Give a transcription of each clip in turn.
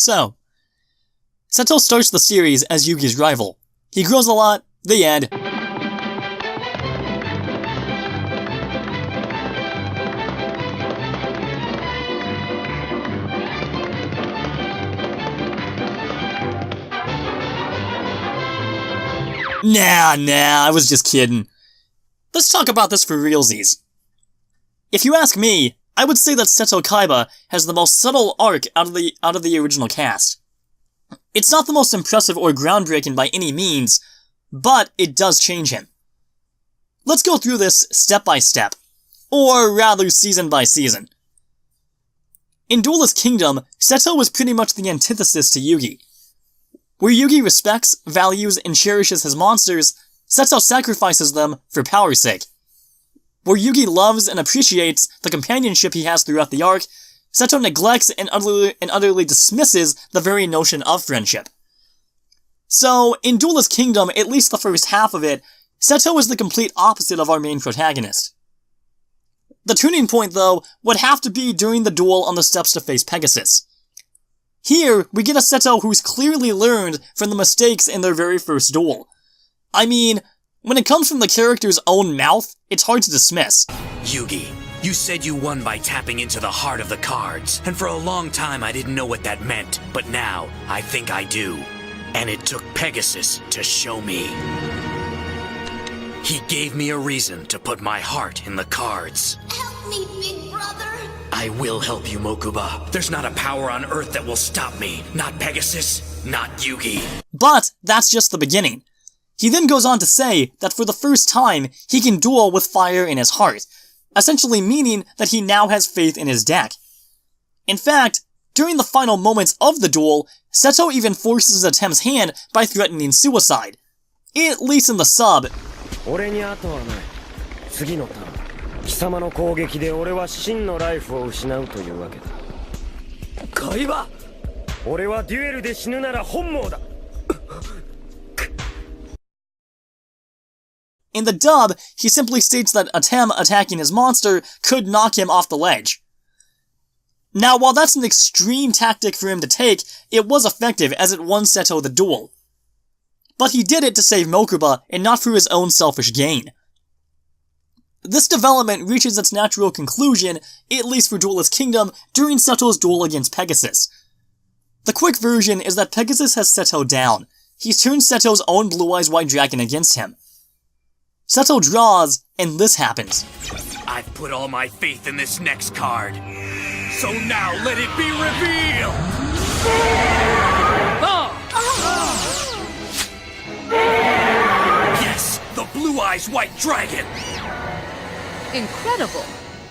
So, Seto starts the series as Yugi's rival. He grows a lot, the end. Nah, I was just kidding. Let's talk about this for realsies. If you ask me, I would say that Seto Kaiba has the most subtle arc out of the original cast. It's not the most impressive or groundbreaking by any means, but it does change him. Let's go through this step by step, or rather season by season. In Duelist Kingdom, Seto was pretty much the antithesis to Yugi. Where Yugi respects, values, and cherishes his monsters, Seto sacrifices them for power's sake. Where Yugi loves and appreciates the companionship he has throughout the arc, Seto neglects and utterly dismisses the very notion of friendship. So, in Duelist Kingdom, at least the first half of it, Seto is the complete opposite of our main protagonist. The turning point, though, would have to be during the duel on the steps to face Pegasus. Here, we get a Seto who's clearly learned from the mistakes in their very first duel. I mean, when it comes from the character's own mouth, it's hard to dismiss. Yugi, you said you won by tapping into the heart of the cards, and for a long time I didn't know what that meant, but now I think I do. And it took Pegasus to show me. He gave me a reason to put my heart in the cards. Help me, big brother. I will help you, Mokuba. There's not a power on Earth that will stop me. Not Pegasus, not Yugi. But that's just the beginning. He then goes on to say that for the first time, he can duel with fire in his heart, essentially meaning that he now has faith in his deck. In fact, during the final moments of the duel, Seto even forces Atem's hand by threatening suicide. At least in the sub. In the dub, he simply states that Atem attacking his monster could knock him off the ledge. Now, while that's an extreme tactic for him to take, it was effective as it won Seto the duel. But he did it to save Mokuba, and not for his own selfish gain. This development reaches its natural conclusion, at least for Duelist Kingdom, during Seto's duel against Pegasus. The quick version is that Pegasus has Seto down. He's turned Seto's own Blue Eyes White Dragon against him. Seto draws, and this happens. I've put all my faith in this next card. So now let it be revealed! Yes, the Blue Eyes White Dragon! Incredible!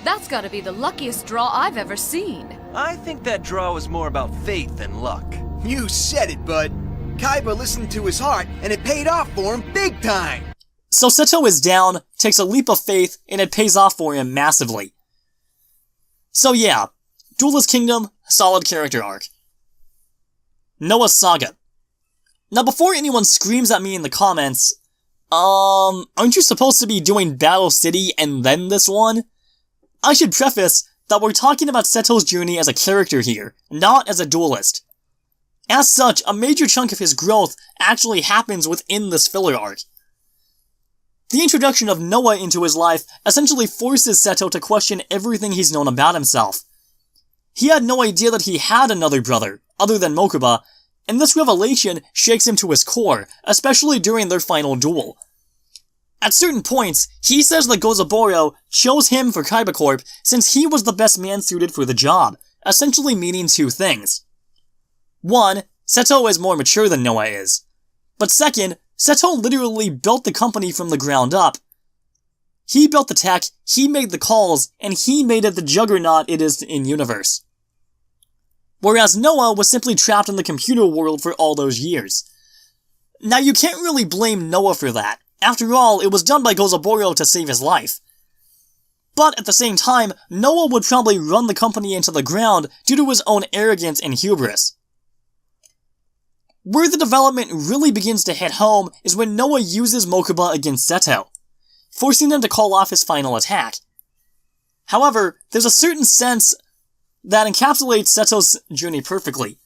That's gotta be the luckiest draw I've ever seen. I think that draw was more about faith than luck. You said it, bud. Kaiba listened to his heart, and it paid off for him big time! So Seto is down, takes a leap of faith, and it pays off for him massively. So yeah, Duelist Kingdom, solid character arc. Noah's Saga. Now before anyone screams at me in the comments, aren't you supposed to be doing Battle City and then this one? I should preface that we're talking about Seto's journey as a character here, not as a duelist. As such, a major chunk of his growth actually happens within this filler arc. The introduction of Noah into his life essentially forces Seto to question everything he's known about himself. He had no idea that he had another brother, other than Mokuba, and this revelation shakes him to his core, especially during their final duel. At certain points, he says that Gozaburo chose him for Kaiba Corp since he was the best man suited for the job, essentially meaning two things. One, Seto is more mature than Noah is. But second, Seto literally built the company from the ground up. He built the tech, he made the calls, and he made it the juggernaut it is in-universe. Whereas Noah was simply trapped in the computer world for all those years. Now you can't really blame Noah for that. After all, it was done by Gozaburo to save his life. But at the same time, Noah would probably run the company into the ground due to his own arrogance and hubris. Where the development really begins to hit home is when Noah uses Mokuba against Seto, forcing him to call off his final attack. However, there's a certain sense that encapsulates Seto's journey perfectly.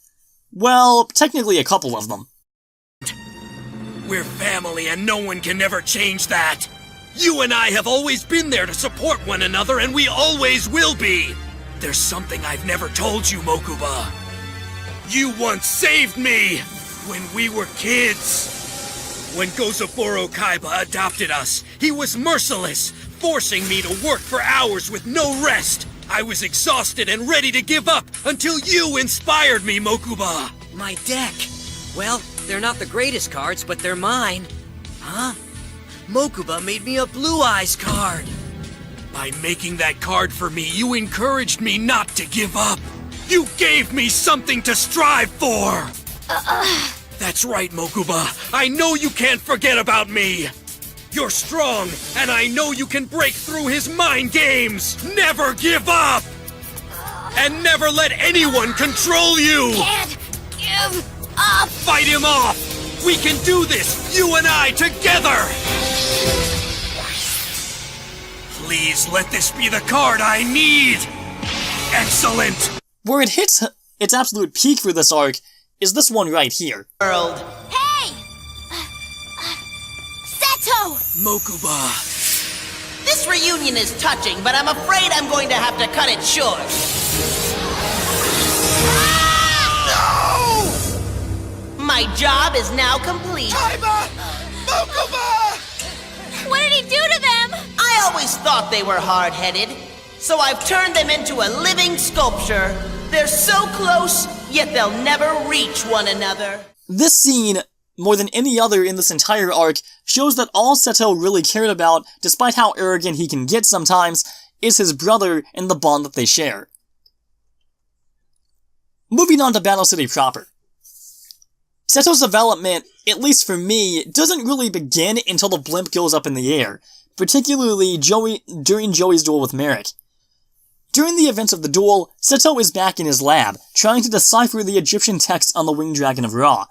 Well, technically a couple of them. We're family and no one can ever change that. You and I have always been there to support one another and we always will be. There's something I've never told you, Mokuba. You once saved me when we were kids. When Gozaburo Kaiba adopted us, he was merciless, forcing me to work for hours with no rest. I was exhausted and ready to give up until you inspired me, Mokuba. My deck. Well, they're not the greatest cards, but they're mine. Huh? Mokuba made me a Blue Eyes card. By making that card for me, you encouraged me not to give up. You gave me something to strive for. That's right, Mokuba. I know you can't forget about me. You're strong, and I know you can break through his mind games. Never give up! And never let anyone control you! Can't give up! Fight him off! We can do this, you and I, together! Please let this be the card I need! Excellent! Where it hits its absolute peak for this arc is this one right here. World. Hey! Seto! Mokuba. This reunion is touching, but I'm afraid I'm going to have to cut it short. No! My job is now complete. Kaiba! Mokuba! What did he do to them? I always thought they were hard-headed, so I've turned them into a living sculpture. They're so close, yet they'll never reach one another. This scene, more than any other in this entire arc, shows that all Seto really cared about, despite how arrogant he can get sometimes, is his brother and the bond that they share. Moving on to Battle City proper. Seto's development, at least for me, doesn't really begin until the blimp goes up in the air, particularly during Joey's duel with Merrick. During the events of the duel, Seto is back in his lab, trying to decipher the Egyptian text on the Winged Dragon of Ra.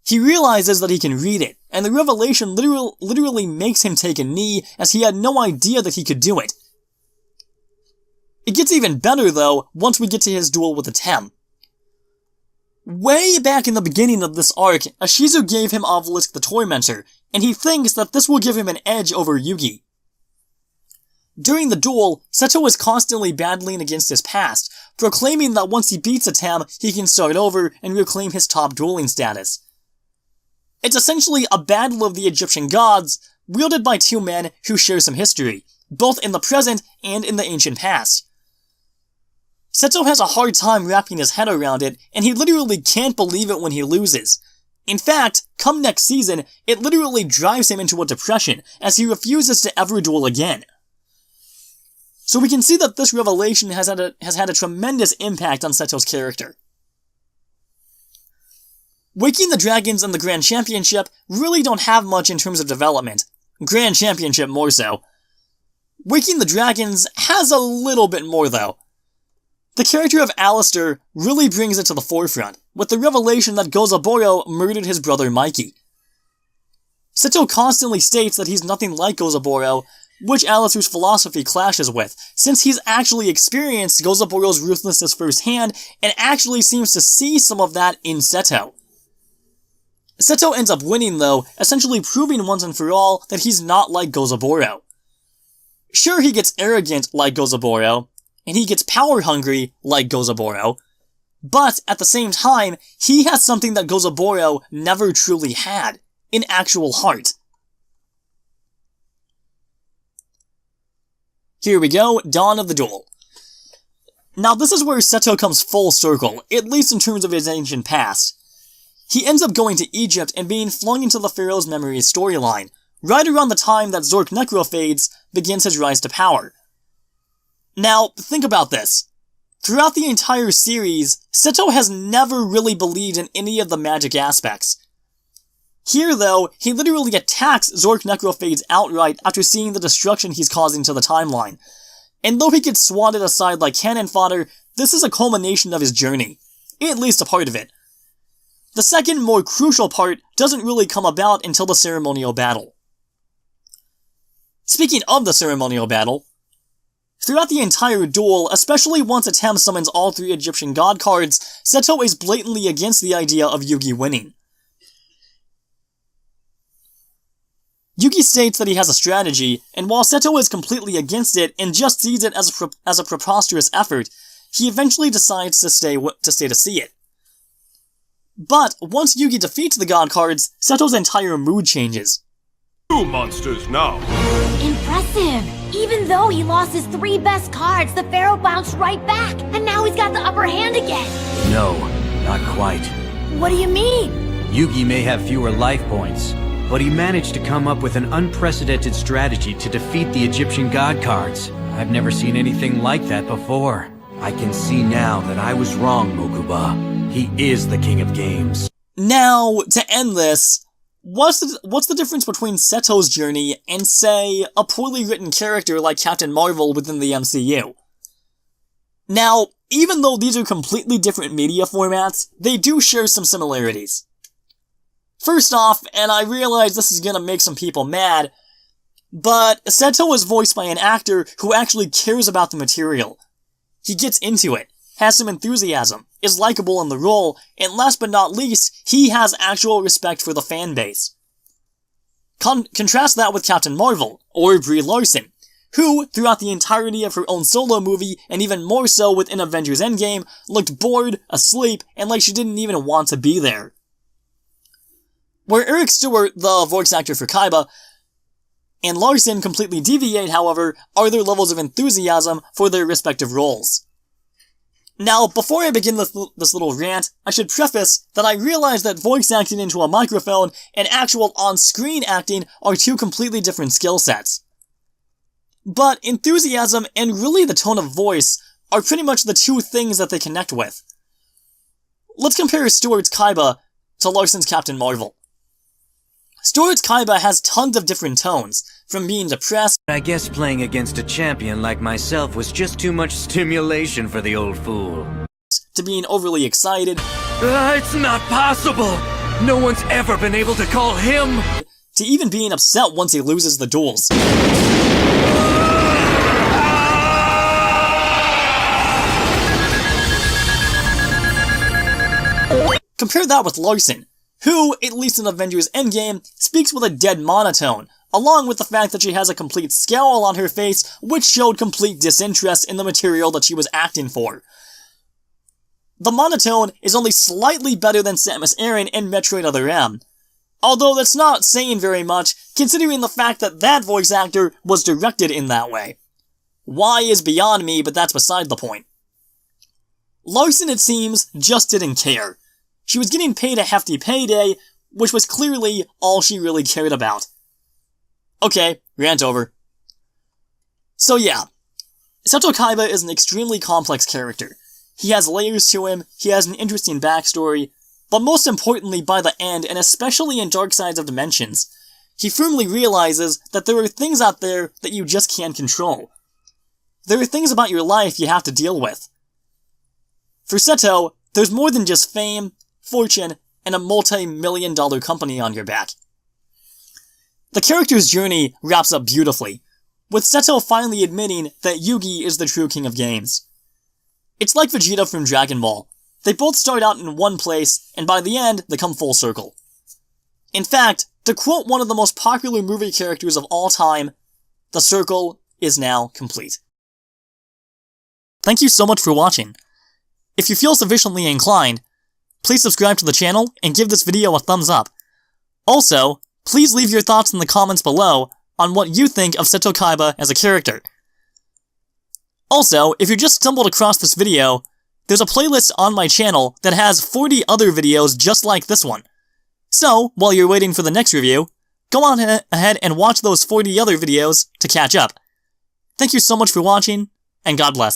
He realizes that he can read it, and the revelation literally makes him take a knee, as he had no idea that he could do it. It gets even better, though, once we get to his duel with the Tem. Way back in the beginning of this arc, Ashizu gave him Obelisk the Tormentor, and he thinks that this will give him an edge over Yugi. During the duel, Seto is constantly battling against his past, proclaiming that once he beats a Tem, he can start over and reclaim his top dueling status. It's essentially a battle of the Egyptian gods, wielded by two men who share some history, both in the present and in the ancient past. Seto has a hard time wrapping his head around it, and he literally can't believe it when he loses. In fact, come next season, it literally drives him into a depression, as he refuses to ever duel again. So we can see that this revelation has had a tremendous impact on Seto's character. Waking the Dragons and the Grand Championship really don't have much in terms of development. Grand Championship more so. Waking the Dragons has a little bit more though. The character of Alistair really brings it to the forefront, with the revelation that Gozaburo murdered his brother Mikey. Seto constantly states that he's nothing like Gozaburo, which Alistair's philosophy clashes with, since he's actually experienced Gozaburo's ruthlessness firsthand and actually seems to see some of that in Seto. Seto ends up winning though, essentially proving once and for all that he's not like Gozaburo. Sure, he gets arrogant like Gozaburo, and he gets power-hungry like Gozaburo, but at the same time, he has something that Gozaburo never truly had, an actual heart. Here we go, Dawn of the Duel. Now this is where Seto comes full circle, at least in terms of his ancient past. He ends up going to Egypt and being flung into the Pharaoh's Memories storyline, right around the time that Zork Necrophades begins his rise to power. Now, think about this. Throughout the entire series, Seto has never really believed in any of the magic aspects. Here, though, he literally attacks Zork Necrophades outright after seeing the destruction he's causing to the timeline. And though he gets swatted aside like cannon fodder, this is a culmination of his journey. At least a part of it. The second, more crucial part doesn't really come about until the ceremonial battle. Speaking of the ceremonial battle, Throughout the entire duel, especially once Atem summons all 3 Egyptian god cards, Seto is blatantly against the idea of Yugi winning. Yugi states that he has a strategy, and while Seto is completely against it and just sees it as a preposterous effort, he eventually decides to stay to see it. But once Yugi defeats the god cards, Seto's entire mood changes. 2 monsters now. Impressive! Even though he lost his 3 best cards, the Pharaoh bounced right back, and now he's got the upper hand again. No, not quite. What do you mean? Yugi may have fewer life points, but he managed to come up with an unprecedented strategy to defeat the Egyptian god cards. I've never seen anything like that before. I can see now that I was wrong, Mokuba. He is the king of games. Now, to end this, what's the difference between Seto's journey and, say, a poorly written character like Captain Marvel within the MCU? Now, even though these are completely different media formats, they do share some similarities. First off, and I realize this is gonna make some people mad, but Seto is voiced by an actor who actually cares about the material. He gets into it, has some enthusiasm, is likable in the role, and last but not least, he has actual respect for the fan base. Contrast that with Captain Marvel, or Brie Larson, who, throughout the entirety of her own solo movie, and even more so within Avengers Endgame, looked bored, asleep, and like she didn't even want to be there. Where Eric Stewart, the voice actor for Kaiba, and Larson completely deviate, however, are their levels of enthusiasm for their respective roles. Now, before I begin this little rant, I should preface that I realize that voice acting into a microphone and actual on-screen acting are 2 completely different skill sets. But enthusiasm and really the tone of voice are pretty much the 2 things that they connect with. Let's compare Stewart's Kaiba to Larson's Captain Marvel. Stewart's Kaiba has tons of different tones, from being depressed, I guess playing against a champion like myself was just too much stimulation for the old fool. to being overly excited, It's not possible! No one's ever been able to call him! to even being upset once he loses the duels. Compare that with Larson, who, at least in Avengers Endgame, speaks with a dead monotone, along with the fact that she has a complete scowl on her face, which showed complete disinterest in the material that she was acting for. The monotone is only slightly better than Samus Aran in Metroid Other M, although that's not saying very much, considering the fact that that voice actor was directed in that way. Why is beyond me, but that's beside the point. Larson, it seems, just didn't care. She was getting paid a hefty payday, which was clearly all she really cared about. Okay, rant over. So yeah, Seto Kaiba is an extremely complex character. He has layers to him, he has an interesting backstory, but most importantly by the end, and especially in Dark Sides of Dimensions, he firmly realizes that there are things out there that you just can't control. There are things about your life you have to deal with. For Seto, there's more than just fame, fortune, and a multi-million-dollar company on your back. The character's journey wraps up beautifully, with Seto finally admitting that Yugi is the true king of games. It's like Vegeta from Dragon Ball. They both start out in one place, and by the end, they come full circle. In fact, to quote one of the most popular movie characters of all time, the circle is now complete. Thank you so much for watching. If you feel sufficiently inclined, please subscribe to the channel and give this video a thumbs up. Also, please leave your thoughts in the comments below on what you think of Seto Kaiba as a character. Also, if you just stumbled across this video, there's a playlist on my channel that has 40 other videos just like this one. So, while you're waiting for the next review, go on ahead and watch those 40 other videos to catch up. Thank you so much for watching, and God bless.